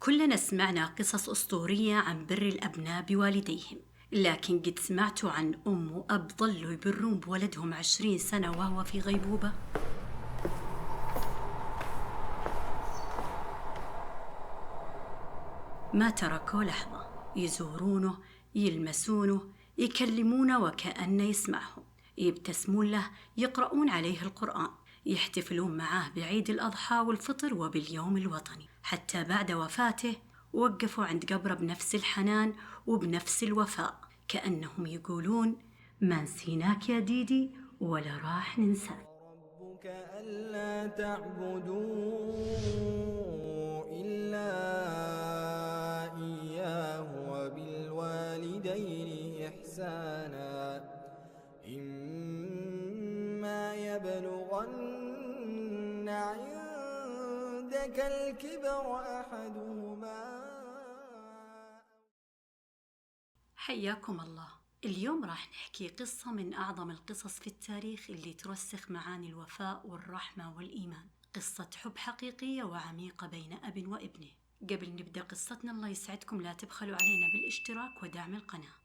كلنا سمعنا قصص أسطورية عن بر الأبناء بوالديهم، لكن قد سمعتوا عن أم وأب ظلوا يبرون بولدهم 20 سنة وهو في غيبوبة؟ ما تركوا لحظة، يزورونه، يلمسونه، يكلمونه وكأنه يسمعهم، يبتسمون له، يقرؤون عليه القرآن، يحتفلون معاه بعيد الأضحى والفطر وباليوم الوطني. حتى بعد وفاته وقفوا عند قبره بنفس الحنان وبنفس الوفاء، كأنهم يقولون: ما نسيناك يا ديدي ولا راح ننساك. ربك ألا تعبدوا إلا إياه وبالوالدين إحسانا إما يبلغن عندك الكبر أحدهما. حياكم الله. اليوم راح نحكي قصة من أعظم القصص في التاريخ اللي ترسخ معاني الوفاء والرحمة والإيمان، قصة حب حقيقية وعميقة بين أب وابنه. قبل نبدأ قصتنا الله يسعدكم لا تبخلوا علينا بالاشتراك ودعم القناة.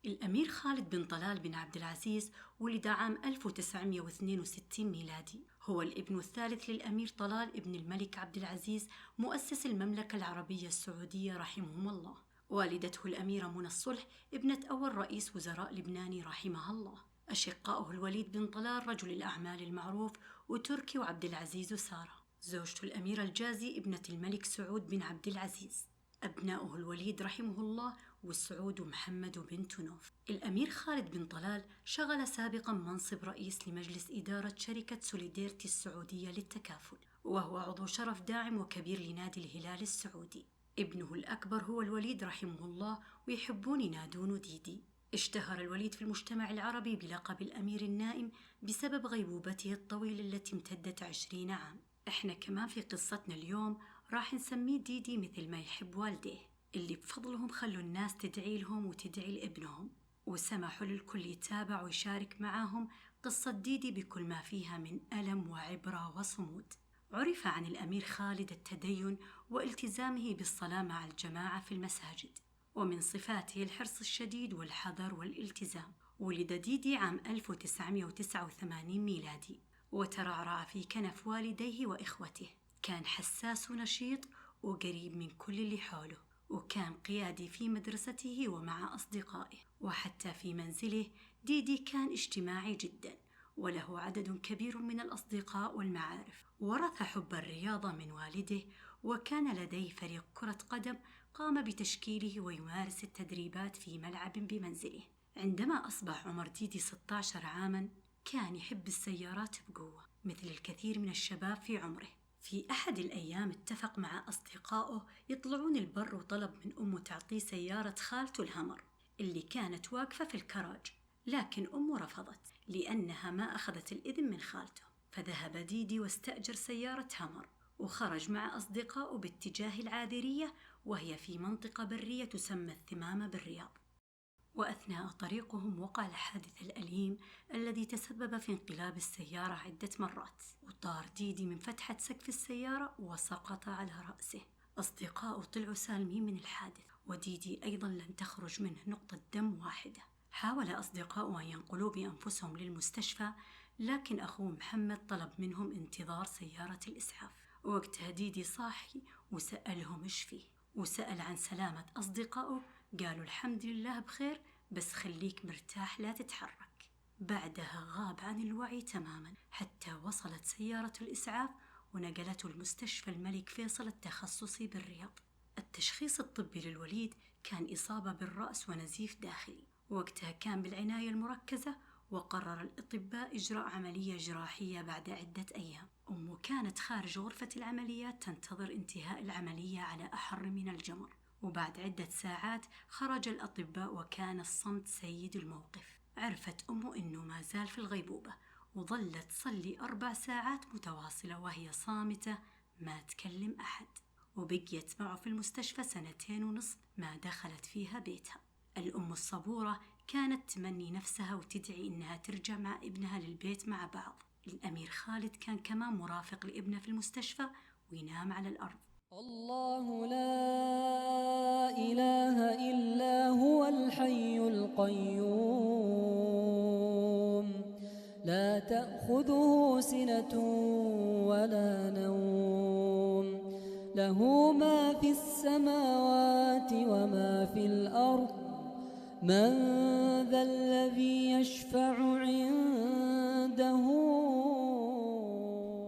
الأمير خالد بن طلال بن عبد العزيز ولد عام 1962 ميلادي، هو الابن الثالث للأمير طلال ابن الملك عبد العزيز مؤسس المملكة العربية السعودية رحمهم الله. والدته الأميرة منى الصلح ابنة أول رئيس وزراء لبناني رحمها الله. أشقاؤه الوليد بن طلال رجل الأعمال المعروف، وتركي وعبد العزيز وسارة. زوجته الأميرة الجازي ابنة الملك سعود بن عبد العزيز. أبناؤه الوليد رحمه الله والسعود ومحمد وبنت نوف. الأمير خالد بن طلال شغل سابقا منصب رئيس لمجلس إدارة شركة سوليديرتي السعودية للتكافل، وهو عضو شرف داعم وكبير لنادي الهلال السعودي. ابنه الأكبر هو الوليد رحمه الله، ويحبون ينادونه ديدي. اشتهر الوليد في المجتمع العربي بلقب الأمير النائم بسبب غيبوبته الطويلة التي امتدت 20 عام. احنا كمان في قصتنا اليوم راح نسميه ديدي مثل ما يحب والديه، اللي بفضلهم خلوا الناس تدعي لهم وتدعي لابنهم، وسمحوا للكل يتابع ويشارك معاهم قصة ديدي بكل ما فيها من ألم وعبرة وصمود. عرف عن الأمير خالد التدين والتزامه بالصلاة مع الجماعة في المساجد، ومن صفاته الحرص الشديد والحذر والالتزام. ولد ديدي عام 1989 ميلادي، وترعرع في كنف والديه وإخوته. كان حساس ونشيط وقريب من كل اللي حوله، وكان قيادي في مدرسته ومع أصدقائه، وحتى في منزله. ديدي كان اجتماعي جدا، وله عدد كبير من الأصدقاء والمعارف. ورث حب الرياضة من والده، وكان لديه فريق كرة قدم قام بتشكيله ويمارس التدريبات في ملعب بمنزله. عندما أصبح عمر ديدي 16 عاما كان يحب السيارات بقوة مثل الكثير من الشباب في عمره. في أحد الأيام اتفق مع أصدقائه يطلعون البر، وطلب من أمه تعطيه سيارة خالته الهمر اللي كانت واقفة في الكراج، لكن أمه رفضت لأنها ما أخذت الإذن من خالته. فذهب ديدي واستأجر سيارة همر، وخرج مع أصدقائه باتجاه العاذرية، وهي في منطقة برية تسمى الثمامة بالرياض. وأثناء طريقهم وقع الحادث الأليم الذي تسبب في انقلاب السيارة عدة مرات، وطار ديدي من فتحة سقف السيارة وسقط على رأسه. أصدقاؤه طلعوا سالمين من الحادث، وديدي أيضا لم تخرج منه نقطة دم واحدة. حاول أصدقاؤه أن ينقلوا بأنفسهم للمستشفى، لكن أخوه محمد طلب منهم انتظار سيارة الإسعاف. وقتها ديدي صاحي وسألهم إيش فيه، وسأل عن سلامة أصدقائه. قالوا الحمد لله بخير، بس خليك مرتاح لا تتحرك. بعدها غاب عن الوعي تماما حتى وصلت سيارة الإسعاف ونقلته المستشفى الملك فيصل التخصصي بالرياض. التشخيص الطبي للوليد كان إصابة بالرأس ونزيف داخلي. وقتها كان بالعناية المركزة، وقرر الأطباء إجراء عملية جراحية بعد عدة أيام. أمه كانت خارج غرفة العمليات تنتظر انتهاء العملية على أحر من الجمر. وبعد عدة ساعات خرج الأطباء، وكان الصمت سيد الموقف. عرفت أمه أنه ما زال في الغيبوبة، وظلت تصلي 4 ساعات متواصلة وهي صامتة ما تكلم أحد. وبقيت معه في المستشفى 2.5 ما دخلت فيها بيتها. الأم الصبورة كانت تمني نفسها وتدعي إنها ترجع مع ابنها للبيت مع بعض. الأمير خالد كان كمان مرافق لابنه في المستشفى وينام على الأرض. الله لا إله إلا هو الحي القيوم لا تأخذه سنة ولا نوم له ما في السماوات وما في الأرض من ذا الذي يشفع عنده.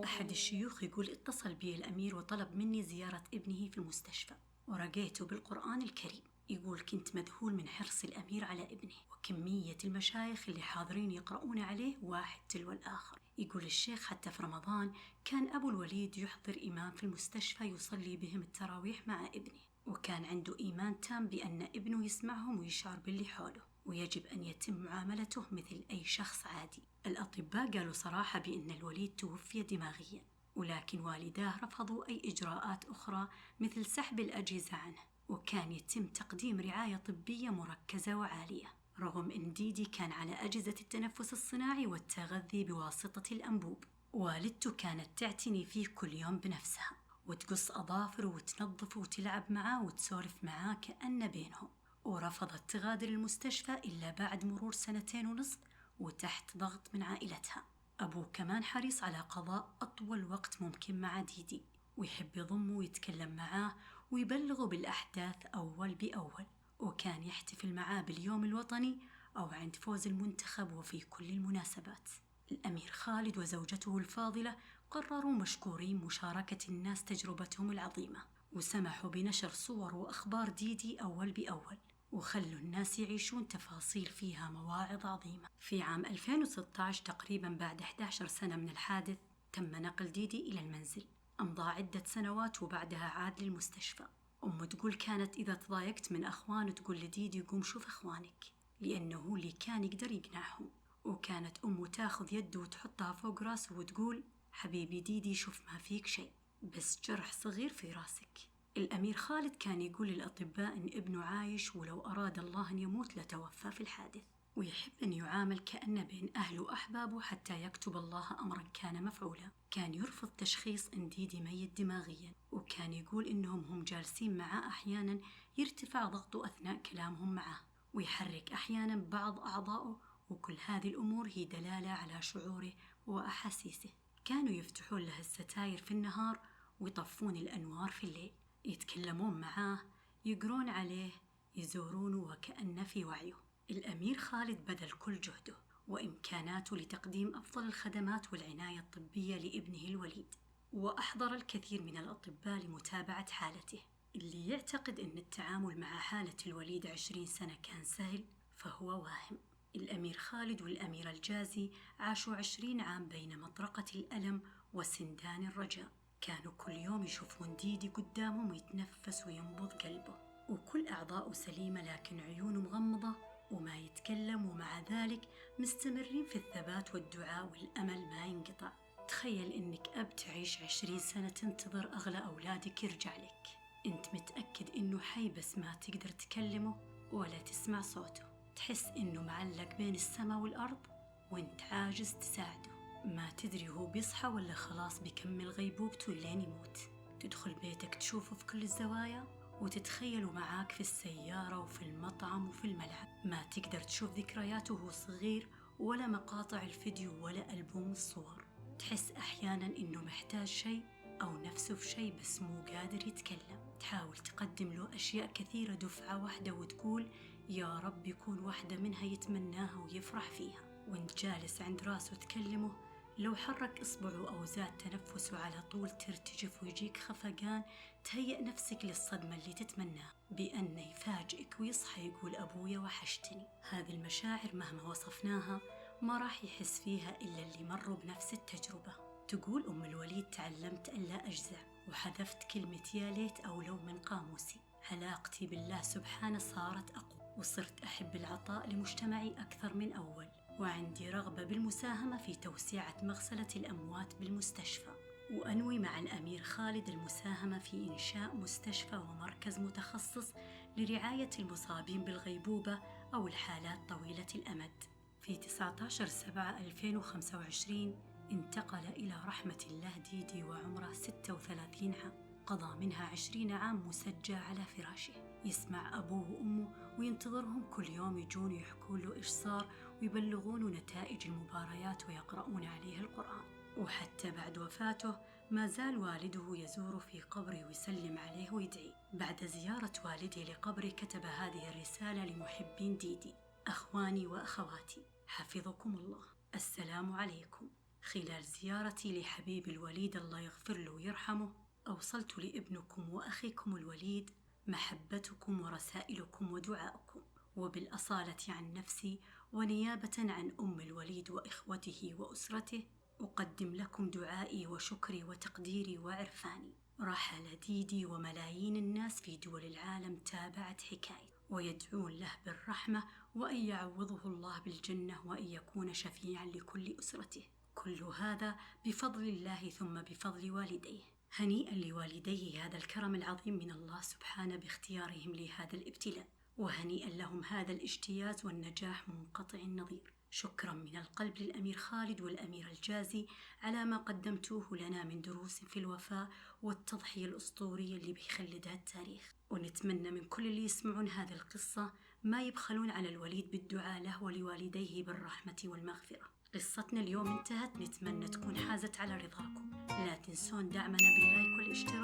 أحد الشيوخ يقول اتصل بي الأمير وطلب مني زيارة ابنه في المستشفى ورقيته بالقرآن الكريم. يقول كنت مذهول من حرص الأمير على ابنه وكمية المشايخ اللي حاضرين يقرؤون عليه واحد تلو الآخر. يقول الشيخ حتى في رمضان كان أبو الوليد يحضر إمام في المستشفى يصلي بهم التراويح مع ابنه، وكان عنده إيمان تام بأن ابنه يسمعهم ويشعر باللي حوله ويجب أن يتم معاملته مثل أي شخص عادي. الأطباء قالوا صراحة بأن الوليد توفي دماغيا، ولكن والداه رفضوا أي إجراءات أخرى مثل سحب الأجهزة عنه، وكان يتم تقديم رعاية طبية مركزة وعالية رغم أن ديدي كان على أجهزة التنفس الصناعي والتغذي بواسطة الأنبوب. والدته كانت تعتني فيه كل يوم بنفسها وتقص أظافره وتنظفه وتلعب معاه وتسولف معاه كأن بينهم، ورفضت تغادر المستشفى إلا بعد مرور 2.5 وتحت ضغط من عائلتها. أبوه كمان حريص على قضاء أطول وقت ممكن مع ديدي ويحب يضمه ويتكلم معاه ويبلغه بالأحداث أول بأول، وكان يحتفل معاه باليوم الوطني أو عند فوز المنتخب وفي كل المناسبات. الأمير خالد وزوجته الفاضلة قرروا مشكورين مشاركة الناس تجربتهم العظيمة وسمحوا بنشر صور وأخبار ديدي أول بأول وخلوا الناس يعيشون تفاصيل فيها مواعظ عظيمة. في عام 2016 تقريبا بعد 11 سنة من الحادث تم نقل ديدي إلى المنزل. أمضى عدة سنوات وبعدها عاد للمستشفى. أمه تقول كانت إذا تضايقت من أخوان تقول لديدي قوم شوف أخوانك، لأنه هو اللي كان يقدر يقنعهم. وكانت أمه تاخذ يده وتحطها فوق راسه وتقول حبيبي ديدي شوف ما فيك شيء بس جرح صغير في راسك. الأمير خالد كان يقول للأطباء إن ابنه عايش ولو أراد الله أن يموت لتوفى في الحادث، ويحب أن يعامل كأنه بين أهله وأحبابه حتى يكتب الله أمرا كان مفعولا. كان يرفض تشخيص إن ديدي ميت دماغيا، وكان يقول إنهم هم جالسين معاه أحيانا يرتفع ضغطه أثناء كلامهم معه ويحرك أحيانا بعض أعضائه، وكل هذه الأمور هي دلالة على شعوره وأحاسيسه. كانوا يفتحون له الستاير في النهار ويطفون الأنوار في الليل، يتكلمون معاه، يقرون عليه، يزورونه وكأن في وعيه. الأمير خالد بذل كل جهده وإمكاناته لتقديم أفضل الخدمات والعناية الطبية لابنه الوليد، وأحضر الكثير من الأطباء لمتابعة حالته. اللي يعتقد أن التعامل مع حالة الوليد 20 سنة كان سهل فهو واهم. الأمير خالد والأميرة الجازي عاشوا 20 عام بين مطرقة الألم وسندان الرجاء. كانوا كل يوم يشوفون ديدي قدامهم ويتنفس وينبض قلبه وكل أعضاؤه سليمة لكن عيونه مغمضة وما يتكلم، ومع ذلك مستمرين في الثبات والدعاء والأمل ما ينقطع. تخيل إنك أب تعيش 20 سنة تنتظر أغلى أولادك يرجع لك، أنت متأكد إنه حي بس ما تقدر تكلمه ولا تسمع صوته، تحس إنه معلق بين السماء والأرض وإنت عاجز تساعده، ما تدري هو بيصحى ولا خلاص بيكمل غيبوبته لين يموت. تدخل بيتك تشوفه في كل الزوايا وتتخيله معاك في السيارة وفي المطعم وفي الملعب، ما تقدر تشوف ذكرياته وهو صغير ولا مقاطع الفيديو ولا ألبوم الصور. تحس أحيانا إنه محتاج شيء أو نفسه في شيء بس مو قادر يتكلم. تحاول تقدم له أشياء كثيرة دفعة واحدة وتقول يا رب يكون واحدة منها يتمناها ويفرح فيها، وانت جالس عند راسه تكلمه لو حرك إصبعه أو زاد تنفسه على طول ترتجف ويجيك خفقان. تهيئ نفسك للصدمة اللي تتمناه بأنه يفاجئك ويصحى يقول أبويا وحشتني. هذه المشاعر مهما وصفناها ما راح يحس فيها إلا اللي مروا بنفس التجربة. تقول أم الوليد تعلمت ألا أجزع وحذفت كلمة يا ليت أو لو من قاموسي. علاقتي بالله سبحانه صارت أقوى وصرت أحب العطاء لمجتمعي أكثر من أول، وعندي رغبة بالمساهمة في توسعة مغسلة الأموات بالمستشفى، وأنوي مع الأمير خالد المساهمة في إنشاء مستشفى ومركز متخصص لرعاية المصابين بالغيبوبة أو الحالات طويلة الأمد. في 19/7/2025 انتقل إلى رحمة الله ديدي وعمره 36 عام. قضى منها 20 عام مسجى على فراشه، يسمع أبوه وأمه وينتظرهم كل يوم يجون يحكون له إيش صار ويبلغونه نتائج المباريات ويقرؤون عليه القرآن. وحتى بعد وفاته ما زال والده يزوره في قبره ويسلم عليه ويدعي. بعد زيارة والده لقبره كتب هذه الرسالة لمحبين ديدي: أخواني وأخواتي، حفظكم الله، السلام عليكم. خلال زيارتي لحبيب الوليد الله يغفر له ويرحمه، أوصلت لابنكم وأخيكم الوليد محبتكم ورسائلكم ودعاءكم، وبالأصالة عن نفسي ونيابة عن أم الوليد وإخوته وأسرته أقدم لكم دعائي وشكري وتقديري وعرفاني. رحل ديدي وملايين الناس في دول العالم تابعت حكاية ويدعون له بالرحمة وأن يعوضه الله بالجنة وأن يكون شفيعا لكل أسرته. كل هذا بفضل الله ثم بفضل والديه. هنيئا لوالديه هذا الكرم العظيم من الله سبحانه باختيارهم لهذا الابتلاء، وهنيئا لهم هذا الاجتياز والنجاح منقطع النظير. شكرا من القلب للأمير خالد والأمير الجازي على ما قدمتوه لنا من دروس في الوفاء والتضحية الأسطورية اللي بيخلدها التاريخ. ونتمنى من كل اللي يسمعون هذه القصة ما يبخلون على الوليد بالدعاء له ولوالديه بالرحمة والمغفرة. قصتنا اليوم انتهت، نتمنى تكون حازت على رضاكم. لا تنسون دعمنا باللايك والاشتراك